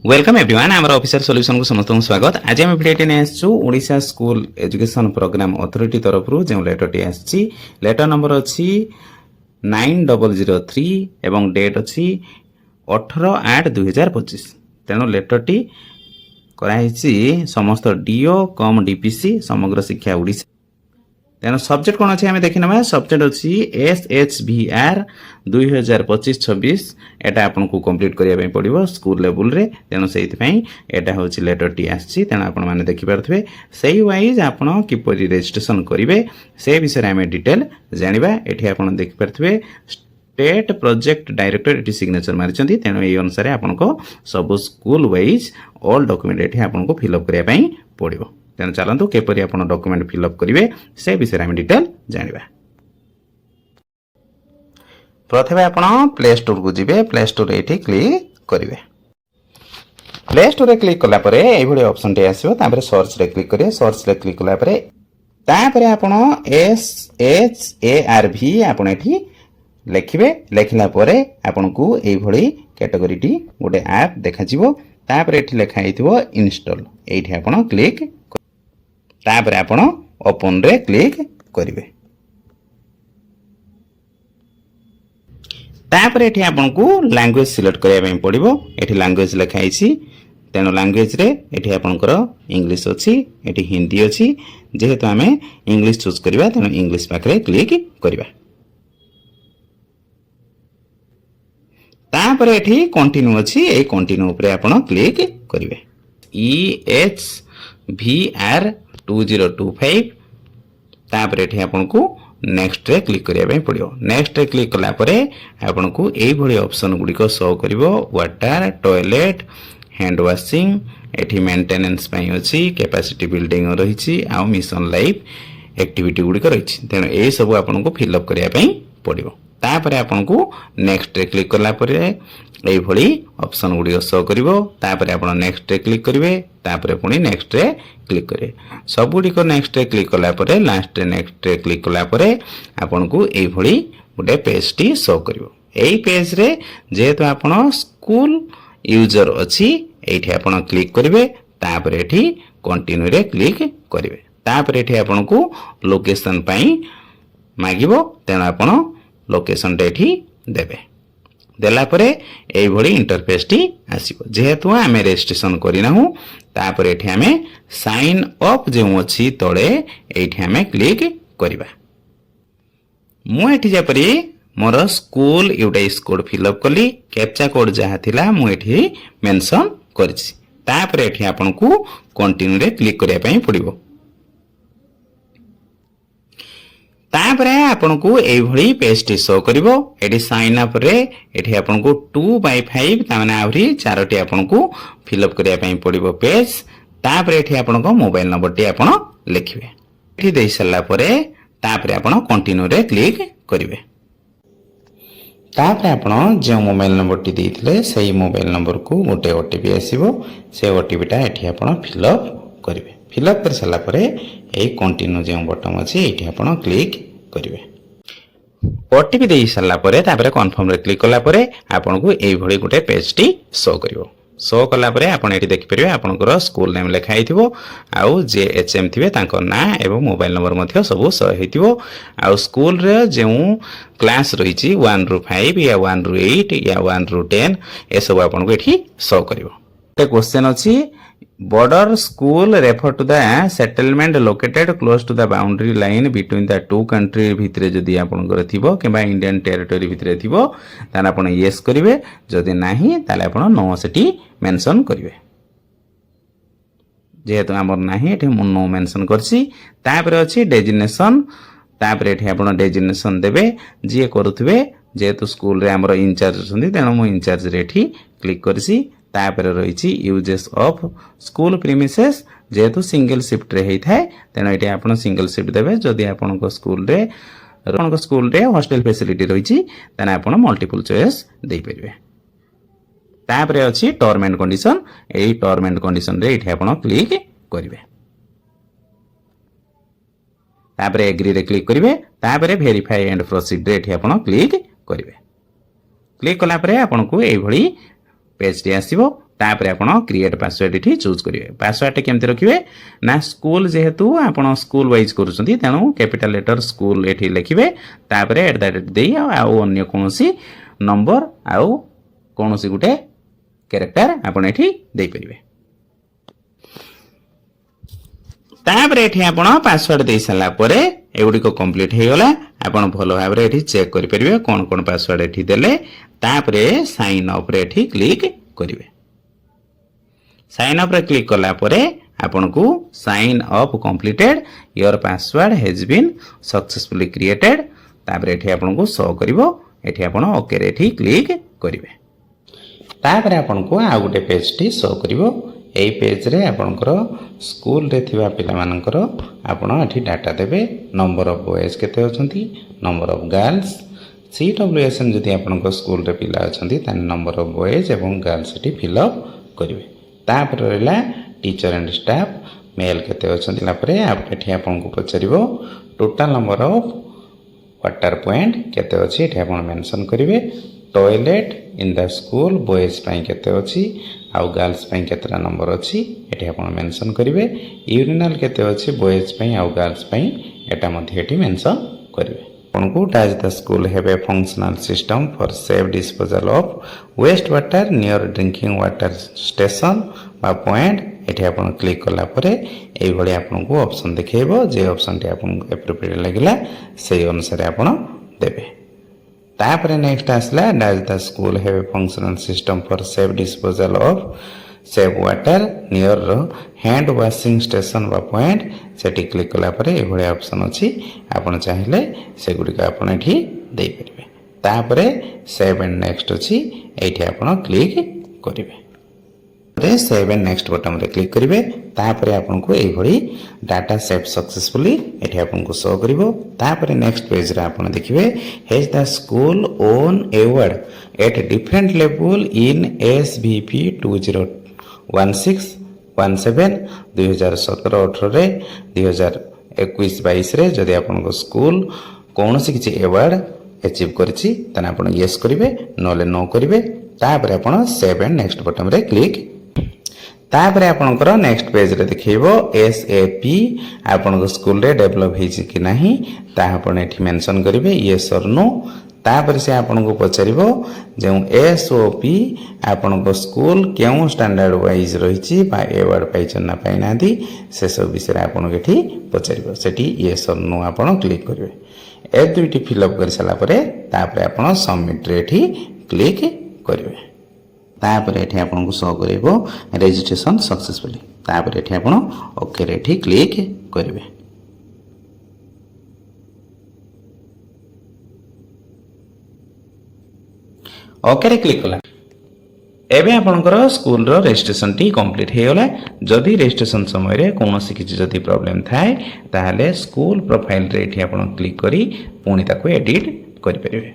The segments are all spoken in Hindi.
वेलकम एवरीवन आम ऑफिसर सॉल्यूशन को समस्त स्वागत। आज आम भिडियो नहीं आसू Odisha school education program authority तरफ जो लेटर टी आसी लेटर नंबर अच्छी 9003 एवं डेट अच्छी 18/8/2025। तेणु लेटर टी कराई समस्त डीओ कम डीपीसी समग्र शिक्षा ओडिशा। तेना सब्जेक्ट कौन अच्छे आम देखी ना सब्जेक्ट अच्छी SHVR 2025-26 एटा आपन को कंप्लीट करिया पड़ो स्कूल लेवल रे। तेणु से एटा हूँ लेटर टी आसी तेणु आपण मैंने देखिपे से वाइज आपड़ किपरि रजिस्ट्रेशन करेंगे से विषय आम डिटेल जाना। ये आप देखिपे स्टेट प्रोजेक्ट डायरेक्टर ये सिग्नेचर मारी तेणु ये अनुसार आपन को सब स्कूल वाइज ऑल डॉक्यूमेंट ये आपन को फिलअप करने पड़ो। तेणु चलतु केपरि आप डॉक्यूमेंट फिलअप करेंगे से विषय आम डिटेल जाना। प्रथम आप प्ले स्टोर को जीवे प्ले स्टोर ये क्लिक करेंगे। प्ले स्टोर क्लिक कलापर ये ऑप्शन टे आसो सर्च रे क्लिक करेंगे। सर्च रे क्लिक कलापर आपड़ SHARV आप लिखे लिखला आपन को यही कैटेगरी टी गोटे ऐप देखा ये लिखाई इंस्टॉल ये आप क्लिक तापर आपण ओपन रे क्लिक करेंगे। तापर ये आपन को लैंग्वेज सिलेक्ट करने पड़ो। ये लैंग्वेज लिखाई तेणु लैंग्वेज रे ये आपंकर इंग्लिश अच्छी ये हिंदी अच्छी जेहेतु आम इंग्लिश चूज करवा तेणु इंग्लिश पाखे क्लिक करवा। तापर ये कंटिन्यू अच्छी ये कंटिन्यू उपरे आपण क्लिक करेंगे। EHVR 2025 तापर ये आपन को नेक्स्ट रे क्लिक करने पड़ो। नेक्स्ट रे क्लिक कलापर आपन को यही ऑप्शन गुड़िक शो कर वाटर टॉयलेट हैंड वाशिंग एठी मेंटेनेंस अच्छी कैपेसिटी बिल्डिंग रही आ मिशन लाइफ एक्टिविटी गुड़िक रही तेणु ये सब आपन को फिलअप करने पड़ो। तापर आपन को नेक्स्ट रे क्लिक कलापर यही ऑप्शन गुड़िक शो कर नेक्स्ट रे क्लिक करेंगे। तापर पुणी नेक्स्ट रे क्लिक करेंगे। सब गुड़िक नेक्स्ट रे क्लिक कलापर लास्ट रे नेक्स्ट रे क्लिक कलापर आपन को यही गोटे पेज टी शो कर पेज रे जेहेतु आपन स्कूल यूजर अच्छी ये आप क्लिक करेंगे। तापर ये कंटिन्यू रे क्लिक करेंगे। तापर ये आपन को लोकेशन मागिबो तेणु आपन लोकेशन ये देवे देला परे यही इंटरफेस टी आसीबो। जेहेतु आम रजिस्ट्रेशन करना तापर ये आम साइन अप जो अच्छी तले ये आम क्लिक करवा। मुझे मोर स्कूल यूटाइज कोड फिलअप कली कैप्चा कोड जहाँ थिला मुझे मेंशन करिछि। तापर ये आपन को कंटिन्यू रे क्लिक करने पड़ो। तापर आपन को यही पेज टी शो करिवो। एटी साइन अप रे एटी आपन को 2/5 ताने आवरी 4टी आपन को फिलअप करने पड़ो पेज। तापर एटी आपन को मोबाइल नंबर टी आपन लिखिबे। एटी देई सल्ला परे तापर आपन कंटिन्यू रे क्लिक करिवे। तापर आपन जो मोबाइल नंबर टी देइथिले सेही मोबाइल नंबर को गोटे ओटीपी आसीबो। से ओटीपी टा एटी आपन फिलअप करिवे। फिलअप कर सारा पर यही कंटिन्यू जो बटन अच्छे ये आप क्लिक करेंगे। ओटीपी दे सारापर कन्फर्म रे क्लिक कलापर आपन को यही गोटे पेज टी शो कर शो कलापर आप देखिपारे आपंकर स्कूल नेम लिखाई आउ जे HM थे ना एवं मोबाइल नंबर सब शो हो। स्कूल रे जो क्लास रही 1 ରୁ 5 या 1 ରୁ 8 या 1 ରୁ 10 ये सब आपन को ये शो कर। क्वेश्चन अच्छी border school refer to the settlement located close to the boundary line between the two country भितरे जदि आपनकर थिबो किबा इंडियन टेरिटरी भितरे थिबो तान आपण यस करिवे। जदि नाही ताले आपण नो सेटी मेंशन करिवे। जेहेतु हमर नाही एठी मु नो मेंशन करछि। तापर अछि डेजिग्नेशन तापर एठी आपण डेजिग्नेशन देबे जे करूथबे जेहेतु स्कूल रे हमर इंचार्ज छथि तेणु मु इंचार्ज रे एठी क्लिक करछि। तापर रही यूजेस ऑफ स्कूल प्रीमिसेस जेहेतु सिंगल शिफ्ट रे थाए तेणु ये आप सिंगल शिफ्ट देवे। जदि आपण स्कूल रे हॉस्टल फैसिलिटी रही आप मल्टीपल चॉइस दे पारे। तापर अच्छी टर्म एंड कंडीशन यही टर्म एंड कंडीशन रे ये आप क्लिक करेंगे। तापर एग्री रे क्लिक करेंगे। तापर वेरीफाई एंड प्रोसीड रे ये आप क्लिक करेंगे। क्लिक कलापर आपन को यही पेज टी आसीबो। तापर आपण क्रिएट पासवर्ड ये चूज करेंगे। पासवर्ड केमती रखिए ना स्कूल जेहेतु आप स्कूल वाइज करुँच तेणु कैपिटल लेटर स्कूल ये लिखे तापर @ अन्य कौन नंबर आउ कौन गोटे कैरेक्टर आपण ये देपारे। तापर ये आप पासवर्ड दे सारा पर एगुड़िक कम्प्लीट हो गला। आपण भल भाव ये चेक करेंगे कौन कौन पासवर्ड ये देले तापर साइन अप रे क्लिक करेंगे। साइन अप रे क्लिक कला परे आपन को sign up completed your password has been successfully created तापर एठी आपन को शो करिवो। एठी आपन ओके रे क्लिक करिवे तापर आपन को आ गुटे पेज टी शो करिवो। एई पेज रे आपनकर स्कूल रे थिबा पिला मानकर आपन एठी डाटा देबे नंबर ऑफ बॉयज केते होचंती नंबर ऑफ गर्ल्स CWSN जदि आपन स्कूल रे पिला अछंती तान नंबर ऑफ बॉयज एवं गर्ल्स एठी फिल अप करिवे। तापर रहला टीचर एंड स्टाफ मेल केते अछंती लापरे एठी आपन को पचरिवो total number of water point केते अछि एठी आपन मेंशन करिवे। Toilet in the school boys पई केते अछि आउ गर्ल्स पई केतरा नंबर अछि एठी आपन मेंशन करिवे। यूरिनल केते अछि बॉयज पई आउ गर्ल्स पई एटा मध्ये एठी मेंशन करिवे। आपको does the school have a functional system for safe disposal of waste water near drinking water station बा पॉइंट एठी आपन क्लिक कला परे एई भली आपन को ऑप्शन देखेबो जे ऑप्शन टी आपन एप्रोप्रिएट लागिला सेही अनुसार आपन देबे। तापर नेक्स्ट आसला does the school have a functional system for safe disposal of safe water near hand washing station बा पॉइंट सेठी क्लिक कला परे ए भली ऑप्शन अछि आपन चाहिले से गुडी का आपन एठी देई परिबे। तापरे सेव एंड नेक्स्ट अछि एठी आपन क्लिक करिवे। रे सेव एंड नेक्स्ट बटन रे क्लिक करिवे तापरे आपन को ए भली डाटा सेव सक्सेसफुली एठी आपन को शो करिवो। तापरे नेक्स्ट पेज रे आपन देखिवे has the school won award at different level in SVP 2016-17 2017-18 रे 2021-22 रे जदि आपन को स्कूल कौन सी किछि अवार्ड अचीव करछि तने आपन यस करिवे नले नो करिवे। तापर आपन सेव एंड नेक्स्ट बटन रे क्लिक तापर आपनकर नेक्स्ट पेज रे देखिबो SAP आपन को स्कूल रे डेवलप हेछि कि नाही ता आपन एठी मेंशन करिवे यस और नो। तापर से आपन को पचारिबो जे SOP आपन को स्कूल केउ स्टैंडर्ड वाइज रहिछि बा अवार्ड पाइछन ना पाइनादी से सब विषय आपन के एठी पचारिबो सेठी यस और नो आपन क्लिक करिवे। ए दुइटी फिल अप कर सला परे तापर आपन सबमिट रे एठी क्लिक करिवे। तापर एठी आपन को शो करिवो रजिस्ट्रेशन सक्सेसफुली तापर एठी आपन ओके रे एठी क्लिक करिवे। ओके रे क्लिक कला एबे आपनकर स्कूल रो रजिस्ट्रेशन टी कंप्लीट हे गला। जदि रजिस्ट्रेशन समय रे कोनोसी किछि जदि प्रॉब्लम थाए ताहाले स्कूल प्रोफाइल रे एठी आपन क्लिक करी पुनी ताको एडिट करि परिबे।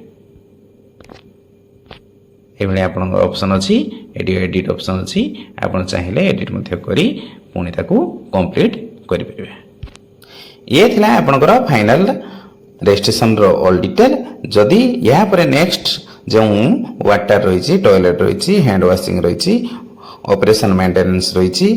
एभले आपन ऑप्शन अछि एडिट ऑप्शन अछि आपन चाहिले एडिट मध्ये करी पुनी ताको कंप्लीट करि परिबे। ये थिला आपनकर फाइनल रजिस्ट्रेशन रो ऑल डिटेल। जदि या परे नेक्स्ट जो वाटर रही टॉयलेट रही हैंड वाशिंग रही ऑपरेशन मेंटेनेंस रही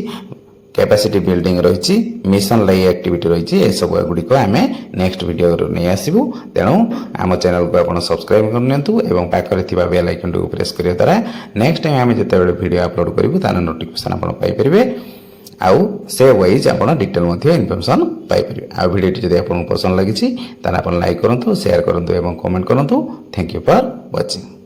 कैपेसिटी बिल्डिंग रही मिशन लाई एक्टिविटी रही ए सब गुड़िक आम नेक्स्ट वीडियो नहीं आसबू। तेणु आम चैनल को आप सब्सक्राइब करनियंतु एवं पाखरे थिबा बेल आइकन को प्रेस करिया द्वारा नेक्स्ट टाइम आम जिते वीडियो अपलोड करूँ तार नोटिफिकेशन आप पाइपर आउ से वाइज आप डिटेल इनफॉरमेशन पाइपर। आ वीडियो जब आपको पसंद लगी तार आप लाइक करूँ शेयर करूँ और कमेंट करूँ। Thank you for watching.